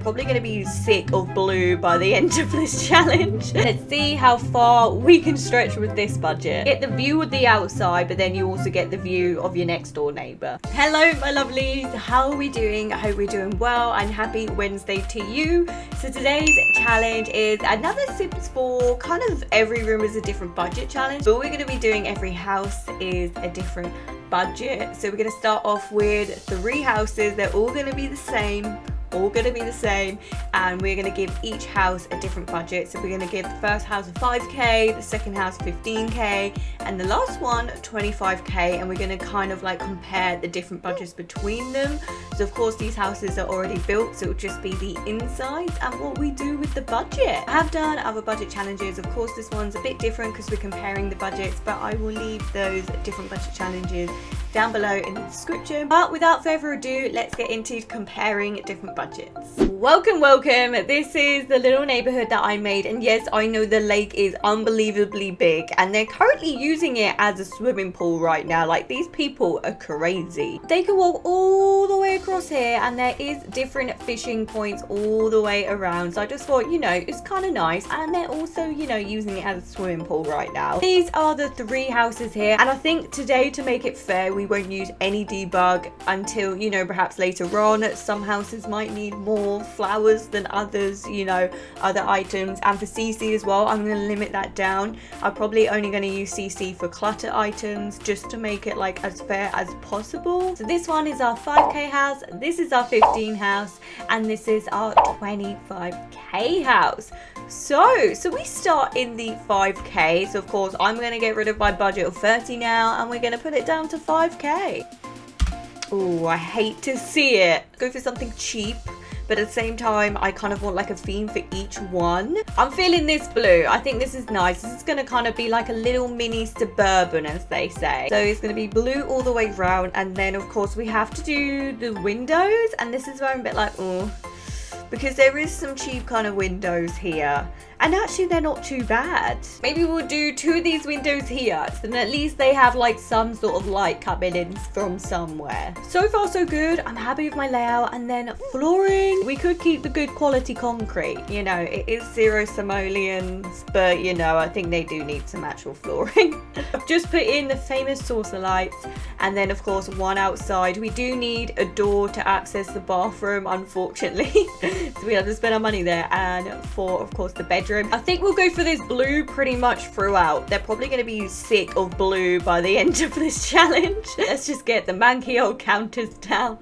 Probably going to be sick of blue by the end of this challenge. Let's see how far we can stretch with this budget. Get the view of the outside, but then you also get the view of your next door neighbor. Hello my lovelies, how are we doing? I hope we're doing well and happy Wednesday to you. So today's challenge is another Sims 4, kind of every room is a different budget challenge, but we're going to be doing every house is a different budget. So we're going to start off with 3 houses. They're all going to be the same, and we're going to give each house a different budget. So we're going to give the first house a 5k, the second house 15k, and the last one 25k, and we're going to kind of like compare the different budgets between them. So of course these houses are already built, so it'll just be the insides and what we do with the budget. I have done other budget challenges, of course this one's a bit different because we're comparing the budgets, but I will leave those different budget challenges down below in the description. But without further ado, let's get into comparing different budgets. Welcome. This is the little neighborhood that I made, and yes, I know the lake is unbelievably big and they're currently using it as a swimming pool right now. Like, these people are crazy. They can walk all the way across here and there is different fishing points all the way around. So I just thought, you know, it's kind of nice, and they're also, you know, using it as a swimming pool right now. These are the 3 houses here, and I think today, to make it fair, we won't use any debug until, you know, perhaps later on. Some houses might need more flowers than others, you know, other items. And for CC as well, I'm going to limit that down. I'm probably only going to use CC for clutter items just to make it like as fair as possible. So this one is our 5k house, this is our 15 house, and this is our 25k house. So we start in the 5k. So of course I'm going to get rid of my budget of 30 now, and we're going to put it down to 5k. Oh, I hate to see it. Go for something cheap, but at the same time I kind of want like a theme for each one. I'm feeling this blue. I think this is nice. This is going to kind of be like a little mini suburban, as they say. So it's going to be blue all the way around, and then of course we have to do the windows, and this is where I'm a bit like, oh, because there is some cheap kind of windows here, and actually they're not too bad. Maybe we'll do 2 of these windows here, so then at least they have like some sort of light coming in from somewhere. So far so good. I'm happy with my layout. And then flooring, we could keep the good quality concrete. You know, it is 0 simoleons, but you know, I think they do need some actual flooring. I've just put in the famous saucer lights, and then of course one outside. We do need a door to access the bathroom, unfortunately. So we have to spend our money there. And for of course the bedroom, I think we'll go for this blue pretty much throughout. They're probably going to be sick of blue by the end of this challenge. Let's just get the manky old counters down.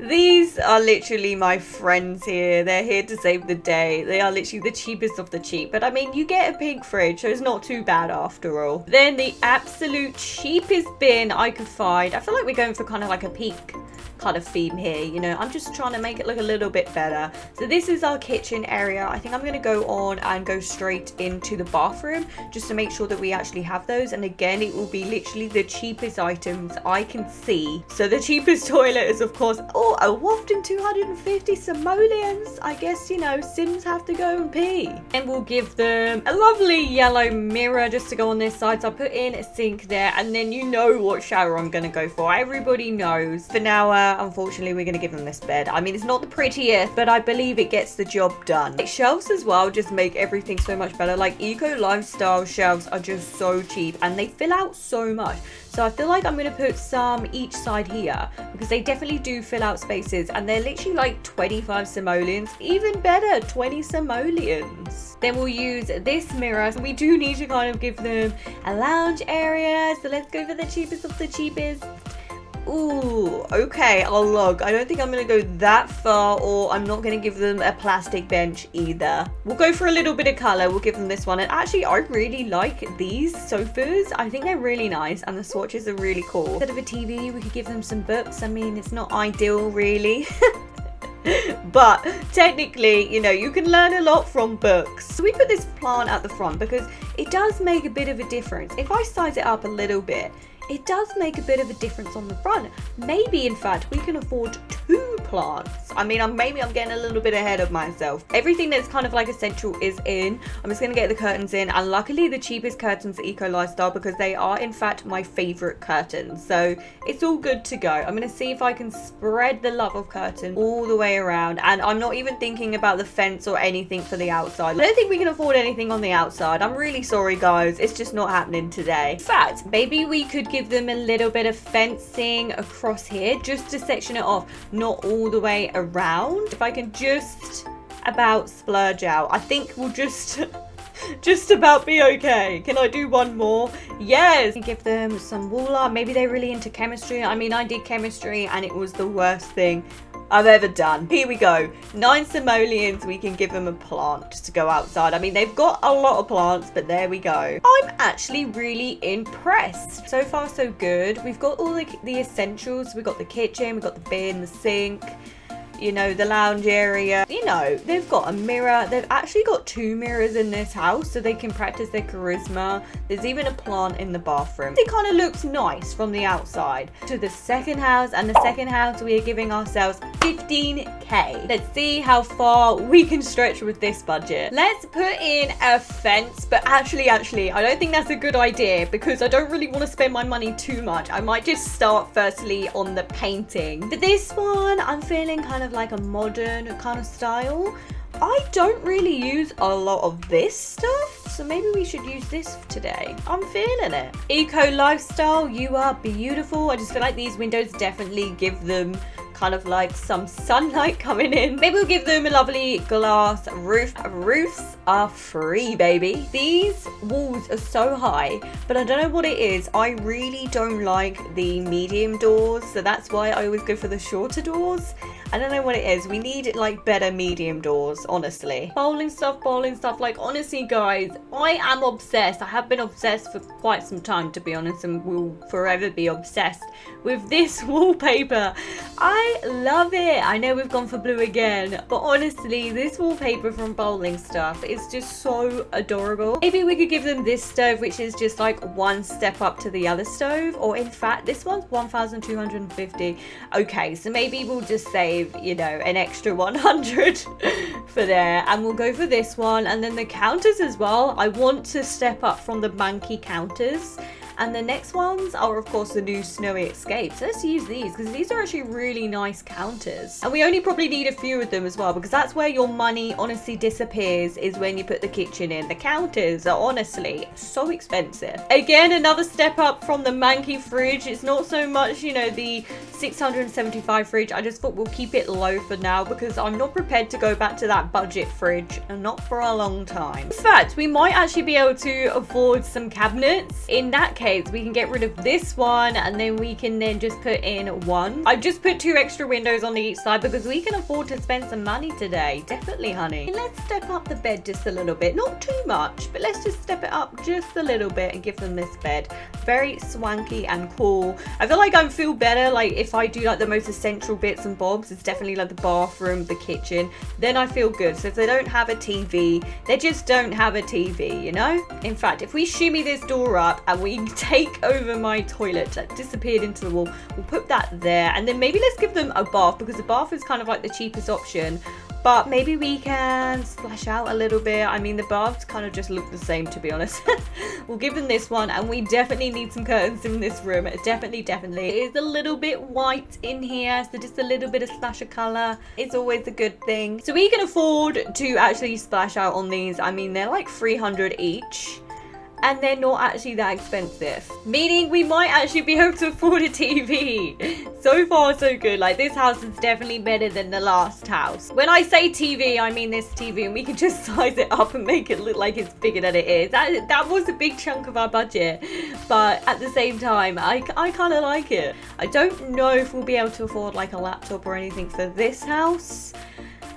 These are literally my friends here. They're here to save the day. They are literally the cheapest of the cheap. But I mean, you get a pink fridge, so it's not too bad after all. Then the absolute cheapest bin I could find. I feel like we're going for kind of like a peak kind of theme here, you know. I'm just trying to make it look a little bit better. So this is our kitchen area. I think I'm going to go on and go straight into the bathroom just to make sure that we actually have those. And again, it will be literally the cheapest items I can see. So the cheapest toilet is of course, oh, a whopping 250 simoleons. I guess, you know, Sims have to go and pee. And we'll give them a lovely yellow mirror just to go on this side. So I put in a sink there, and then you know what shower I'm going to go for. Everybody knows. For now, unfortunately, we're going to give them this bed. I mean, it's not the prettiest, but I believe it gets the job done. Like, shelves as well just make everything so much better. Like, eco lifestyle shelves are just so cheap and they fill out so much. So I feel like I'm going to put some each side here because they definitely do fill out spaces, and they're literally like 25 simoleons. Even better, 20 simoleons. Then we'll use this mirror. So we do need to kind of give them a lounge area. So let's go for the cheapest of the cheapest. Ooh, okay, I'll log. I don't think I'm going to go that far, or I'm not going to give them a plastic bench either. We'll go for a little bit of colour. We'll give them this one. And actually, I really like these sofas. I think they're really nice, and the swatches are really cool. Instead of a TV, we could give them some books. I mean, it's not ideal, really. But technically, you know, you can learn a lot from books. So we put this plant at the front because it does make a bit of a difference. If I size it up a little bit, it does make a bit of a difference on the front. Maybe, in fact, we can afford 2 plants. I mean, maybe I'm getting a little bit ahead of myself. Everything that's kind of like essential is in. I'm just going to get the curtains in. And luckily, the cheapest curtains are Eco Lifestyle because they are, in fact, my favorite curtains. So it's all good to go. I'm going to see if I can spread the love of curtain all the way around. And I'm not even thinking about the fence or anything for the outside. I don't think we can afford anything on the outside. I'm really sorry, guys. It's just not happening today. In fact, maybe we could give them a little bit of fencing across here just to section it off, not all the way around. If I can just about splurge out, I think we'll just about be okay. Can I do one more? Yes. Give them some wall art. Maybe they're really into chemistry. I mean, I did chemistry and it was the worst thing I've ever done. Here we go. 9 simoleons. We can give them a plant just to go outside. I mean, they've got a lot of plants, but there we go. I'm actually really impressed. So far, so good. We've got all the essentials. We've got the kitchen, we've got the bin, the sink, you know, the lounge area. You know, they've got a mirror. They've actually got 2 mirrors in this house so they can practice their charisma. There's even a plant in the bathroom. It kind of looks nice from the outside. To the second house, and the second house we are giving ourselves 15k. Let's see how far we can stretch with this budget. Let's put in a fence, but actually I don't think that's a good idea because I don't really want to spend my money too much. I might just start firstly on the painting. For this one, I'm feeling kind of like a modern kind of style. I don't really use a lot of this stuff, so maybe we should use this today. I'm feeling it. Eco Lifestyle, you are beautiful. I just feel like these windows definitely give them kind of like some sunlight coming in. Maybe we'll give them a lovely glass roof. Roofs are free, baby. These walls are so high, but I don't know what it is. I really don't like the medium doors, so that's why I always go for the shorter doors. I don't know what it is. We need like better medium doors, honestly. Bowling stuff. Like, honestly, guys, I am obsessed. I have been obsessed for quite some time, to be honest, and will forever be obsessed with this wallpaper. I love it. I know we've gone for blue again, but honestly, this wallpaper from Bowling Stuff is just so adorable. Maybe we could give them this stove, which is just like one step up to the other stove, or in fact, this one's 1,250. Okay, so maybe we'll just save, you know, an extra 100 for there, and we'll go for this one. And then the counters as well, I want to step up from the manky counters. And the next ones are, of course, the new Snowy Escapes. Let's use these because these are actually really nice counters. And we only probably need a few of them as well, because that's where your money honestly disappears, is when you put the kitchen in. The counters are honestly so expensive. Again, another step up from the manky fridge. It's not so much, you know, the 675 fridge. I just thought we'll keep it low for now because I'm not prepared to go back to that budget fridge, and not for a long time. In fact, we might actually be able to afford some cabinets. In that case, we can get rid of this one, and then we can then just put in one. I've just put 2 extra windows on each side because we can afford to spend some money today. Definitely, honey. And let's step up the bed just a little bit. Not too much, but let's just step it up just a little bit and give them this bed. Very swanky and cool. I feel like I feel better like if I do like the most essential bits and bobs. It's definitely like the bathroom, the kitchen. Then I feel good. So if they don't have a TV, they just don't have a TV, you know? In fact, if we shimmy this door up and we take over my toilet that disappeared into the wall, we'll put that there. And then maybe let's give them a bath, because the bath is kind of like the cheapest option, but maybe we can splash out a little bit. I mean, the baths kind of just look the same, to be honest. We'll give them this one, and we definitely need some curtains in this room. Definitely. It is a little bit white in here, so just a little bit of splash of color. It's always a good thing. So we can afford to actually splash out on these. I mean, they're like 300 each. And they're not actually that expensive, meaning we might actually be able to afford a TV. So far, so good. Like, this house is definitely better than the last house. When I say TV, I mean this TV, and we can just size it up and make it look like it's bigger than it is. That was a big chunk of our budget, but at the same time, I kind of like it. I don't know if we'll be able to afford like a laptop or anything for this house.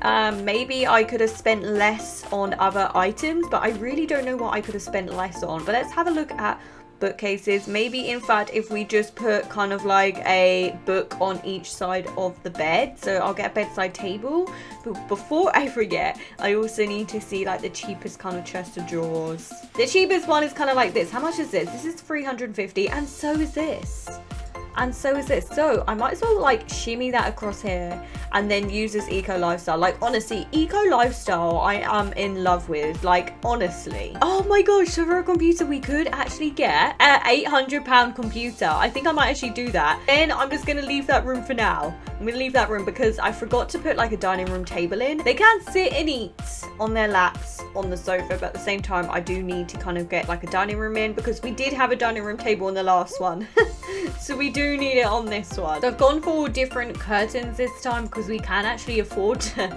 Maybe I could have spent less on other items, but I really don't know what I could have spent less on. But let's have a look at bookcases. Maybe in fact if we just put kind of like a book on each side of the bed. So I'll get a bedside table. But before I forget, I also need to see like the cheapest kind of chest of drawers. The cheapest one is kind of like this. How much is this? This is 350, and so is this. And so is this. So I might as well like shimmy that across here and then use this eco lifestyle. Like honestly, eco lifestyle I am in love with, like honestly. Oh my gosh, so for a computer we could actually get an £800 computer. I think I might actually do that. Then I'm just gonna leave that room for now. I'm gonna leave that room because I forgot to put like a dining room table in. They can sit and eat on their laps on the sofa, but at the same time I do need to kind of get like a dining room in because we did have a dining room table in the last one. So we do need it on this one. So I've gone for different curtains this time because we can actually afford to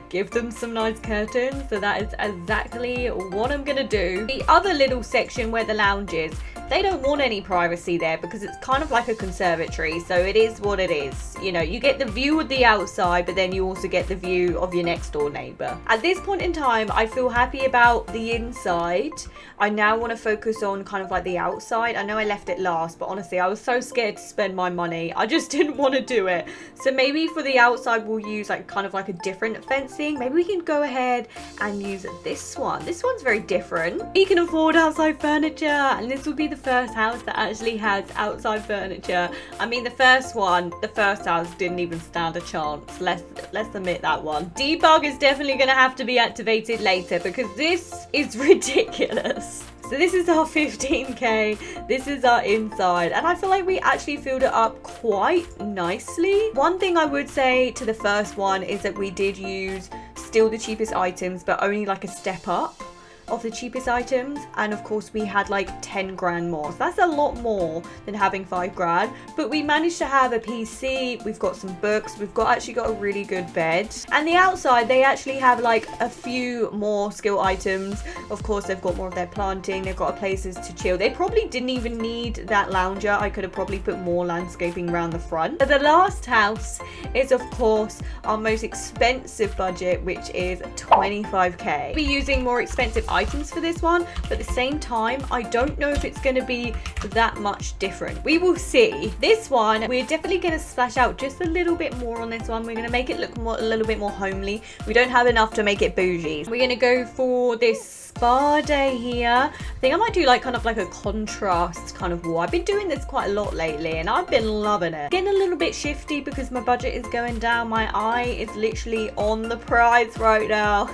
give them some nice curtains. So that is exactly what I'm gonna do. The other little section where the lounge is, they don't want any privacy there because it's kind of like a conservatory. So it is what it is. You know, you get the view of the outside, but then you also get the view of your next door neighbor. At this point in time, I feel happy about the inside. I now want to focus on kind of like the outside. I know I left it last, but honestly, I was so scared to spend my money. I just didn't want to do it. So maybe for the outside, we'll use like kind of like a different fencing. Maybe we can go ahead and use this one. This one's very different. We can afford outside furniture, and this will be the first house that actually has outside furniture. I mean, the first house didn't even stand a chance. Let's admit that one. Debug is definitely going to have to be activated later because this is ridiculous. So this is our 15k, this is our inside, and I feel like we actually filled it up quite nicely. One thing I would say to the first one is that we did use still the cheapest items, but only like a step up of the cheapest items, and of course we had like 10 grand more, so that's a lot more than having 5 grand. But we managed to have a PC, we've got some books, we've actually got a really good bed, and the outside they actually have like a few more skill items. Of course they've got more of their planting, they've got places to chill. They probably didn't even need that lounger. I could have probably put more landscaping around the front. But the last house is of course our most expensive budget, which is 25k. We'll be using more expensive items for this one, but at the same time I don't know if it's going to be that much different. We will see. This one we're definitely going to splash out just a little bit more on this one. We're going to make it look a little bit more homely. We don't have enough to make it bougie. We're going to go for this spa day here. I think I might do like kind of like a contrast kind of wall. I've been doing this quite a lot lately and I've been loving it. Getting a little bit shifty because my budget is going down. My eye is literally on the prize right now.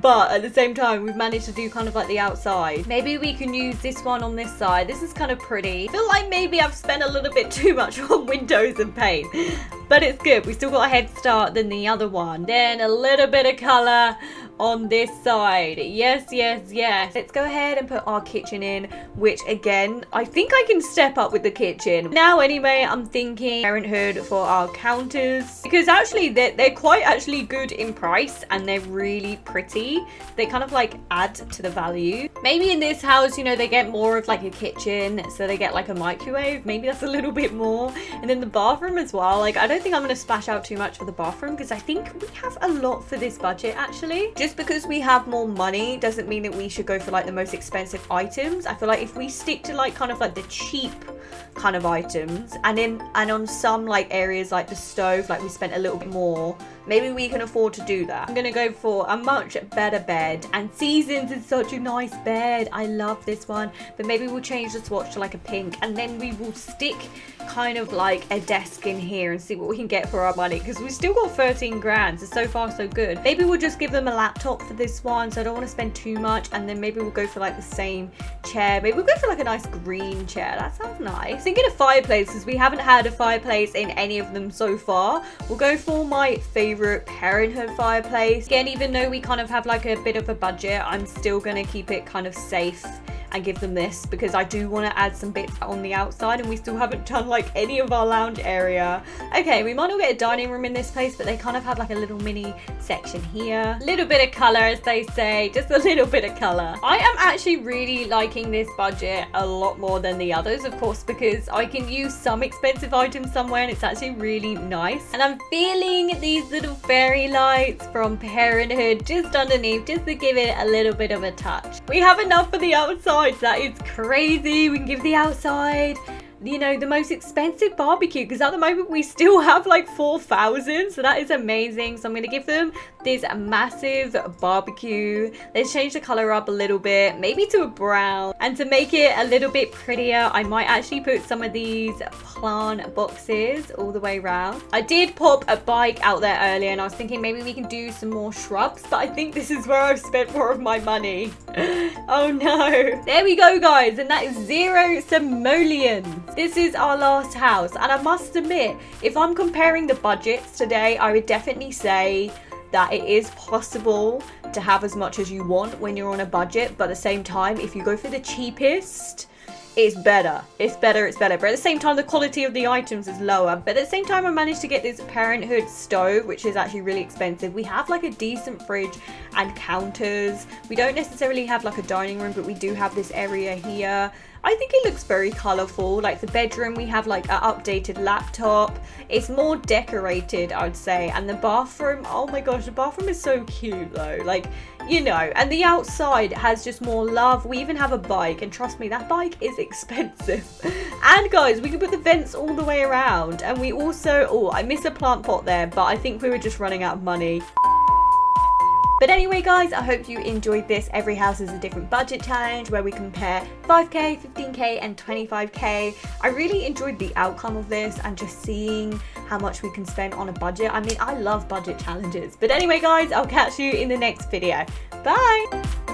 But at the same time we've managed to do kind of like the outside. Maybe we can use this one on this side. This is kind of pretty. I feel like maybe I've spent a little bit too much on windows and paint, but it's good. We still got a head start than the other one. Then a little bit of color on this side. Yes. Let's go ahead and put our kitchen in, which again I think I can step up with the kitchen now. Anyway, I'm thinking parenthood for our counters because actually they're quite actually good in price and they're really pretty. They kind of like add to the value. Maybe in this house, you know, they get more of like a kitchen, so they get like a microwave. Maybe that's a little bit more. And then the bathroom as well. Like I don't think I'm going to splash out too much for the bathroom because I think we have a lot for this budget actually. Just because we have more money doesn't mean that we should go for like the most expensive items. I feel like if we stick to like kind of like the cheap kind of items and on some like areas like the stove, like we spent a little bit more, maybe we can afford to do that. I'm gonna go for a much better bed, and Seasons is such a nice bed. I love this one, but maybe we'll change the swatch to like a pink, and then we will stick kind of like a desk in here and see what we can get for our money because we've still got 13 grand, so far so good. Maybe we'll just give them a laptop for this one, so I don't want to spend too much, and then maybe we'll go for like the same chair. Maybe we'll go for like a nice green chair. That sounds nice. Thinking of fireplace because we haven't had a fireplace in any of them so far. We'll go for my favorite parenthood fireplace. Again, even though we kind of have like a bit of a budget, I'm still going to keep it kind of safe and give them this because I do want to add some bits on the outside, and we still haven't done like any of our lounge area. Okay, we might not get a dining room in this place, but they kind of have like a little mini section here. A little bit of color, as they say, just a little bit of color. I am actually really liking this budget a lot more than the others, of course, because I can use some expensive items somewhere and it's actually really nice. And I'm feeling these little fairy lights from Parenthood just underneath, just to give it a little bit of a touch. We have enough for the outside outside. That is crazy. We can give the outside, you know, the most expensive barbecue, because at the moment we still have like 4,000, so that is amazing. So I'm going to give them this massive barbecue. Let's change the color up a little bit, maybe to a brown, and to make it a little bit prettier, I might actually put some of these plant boxes all the way around. I did pop a bike out there earlier, and I was thinking maybe we can do some more shrubs, but I think this is where I've spent more of my money. Oh no. There we go, guys, and that is 0 simoleons. This is our last house, and I must admit, if I'm comparing the budgets today, I would definitely say that it is possible to have as much as you want when you're on a budget, but at the same time, if you go for the cheapest, it's better. It's better. But at the same time, the quality of the items is lower. But at the same time, I managed to get this Parenthood stove, which is actually really expensive. We have like a decent fridge and counters. We don't necessarily have like a dining room, but we do have this area here. I think it looks very colorful. Like the bedroom, we have like an updated laptop. It's more decorated, I would say. And the bathroom, oh my gosh, the bathroom is so cute though. Like, you know, and the outside has just more love. We even have a bike, and trust me, that bike is expensive. And guys, we can put the vents all the way around. And we also, oh, I missed a plant pot there, but I think we were just running out of money. But anyway, guys, I hope you enjoyed this Every House is a Different Budget challenge, where we compare 5k, 15k and 25k. I really enjoyed the outcome of this and just seeing how much we can spend on a budget. I mean, I love budget challenges. But anyway, guys, I'll catch you in the next video. Bye!